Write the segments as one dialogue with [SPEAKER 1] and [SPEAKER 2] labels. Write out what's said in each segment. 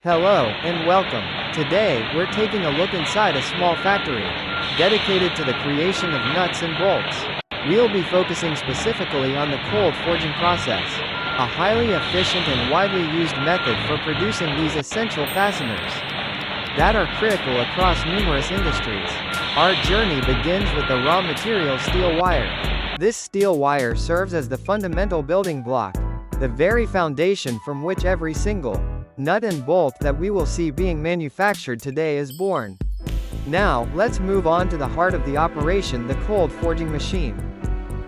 [SPEAKER 1] Hello, and welcome. Today, we're taking a look inside a small factory, dedicated to the creation of nuts and bolts. We'll be focusing specifically on the cold forging process, a highly efficient and widely used method for producing these essential fasteners that are critical across numerous industries. Our journey begins with the raw material steel wire. This steel wire serves as the fundamental building block, the very foundation from which every single nut and bolt that we will see being manufactured today is born. Now, let's move on to the heart of the operation, the cold forging machine.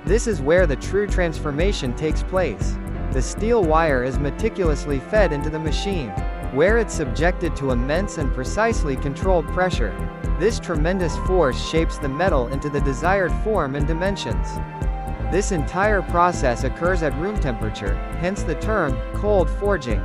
[SPEAKER 1] This is where the true transformation takes place. The steel wire is meticulously fed into the machine, where it's subjected to immense and precisely controlled pressure. This tremendous force shapes the metal into the desired form and dimensions. This entire process occurs at room temperature, hence the term, cold forging,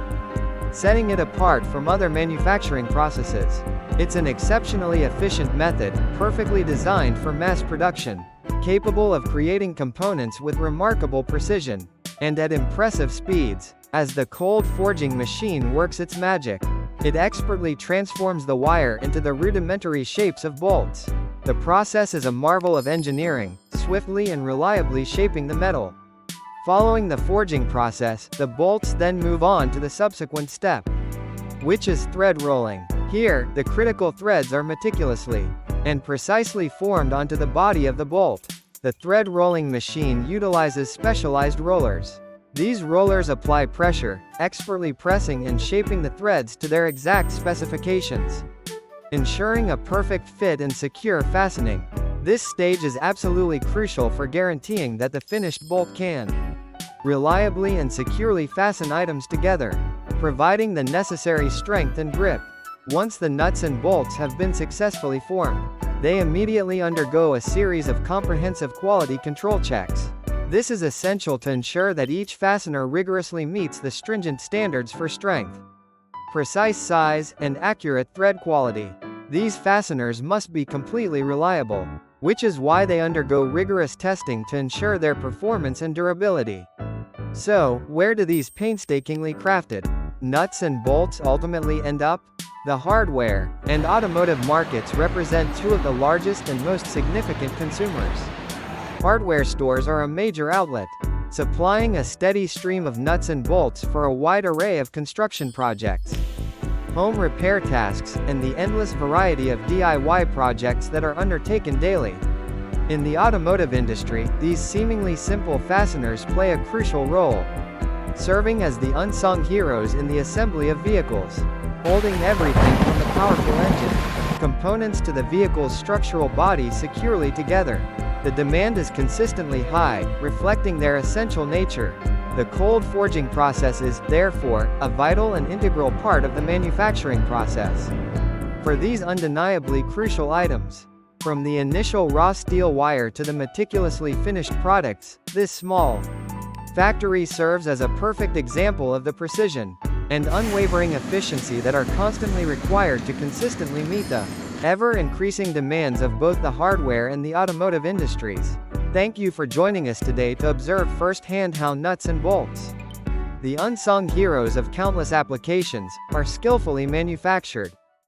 [SPEAKER 1] setting it apart from other manufacturing processes. It's an exceptionally efficient method, perfectly designed for mass production, capable of creating components with remarkable precision, and at impressive speeds. As the cold forging machine works its magic, it expertly transforms the wire into the rudimentary shapes of bolts. The process is a marvel of engineering, swiftly and reliably shaping the metal. Following the forging process, the bolts then move on to the subsequent step, which is thread rolling. Here, the critical threads are meticulously and precisely formed onto the body of the bolt. The thread rolling machine utilizes specialized rollers. These rollers apply pressure, expertly pressing and shaping the threads to their exact specifications, ensuring a perfect fit and secure fastening. This stage is absolutely crucial for guaranteeing that the finished bolt can reliably and securely fasten items together, providing the necessary strength and grip. Once the nuts and bolts have been successfully formed, they immediately undergo a series of comprehensive quality control checks. This is essential to ensure that each fastener rigorously meets the stringent standards for strength, precise size, and accurate thread quality. These fasteners must be completely reliable, which is why they undergo rigorous testing to ensure their performance and durability. So, where do these painstakingly crafted nuts and bolts ultimately end up? The hardware and automotive markets represent two of the largest and most significant consumers. Hardware stores are a major outlet, supplying a steady stream of nuts and bolts for a wide array of construction projects, home repair tasks, and the endless variety of DIY projects that are undertaken daily. In the automotive industry, these seemingly simple fasteners play a crucial role, serving as the unsung heroes in the assembly of vehicles, holding everything from the powerful engine components to the vehicle's structural body securely together. The demand is consistently high, reflecting their essential nature. The cold forging process is, therefore, a vital and integral part of the manufacturing process. For these undeniably crucial items, from the initial raw steel wire to the meticulously finished products, this small factory serves as a perfect example of the precision and unwavering efficiency that are constantly required to consistently meet the ever-increasing demands of both the hardware and the automotive industries. Thank you for joining us today to observe firsthand how nuts and bolts, the unsung heroes of countless applications, are skillfully manufactured.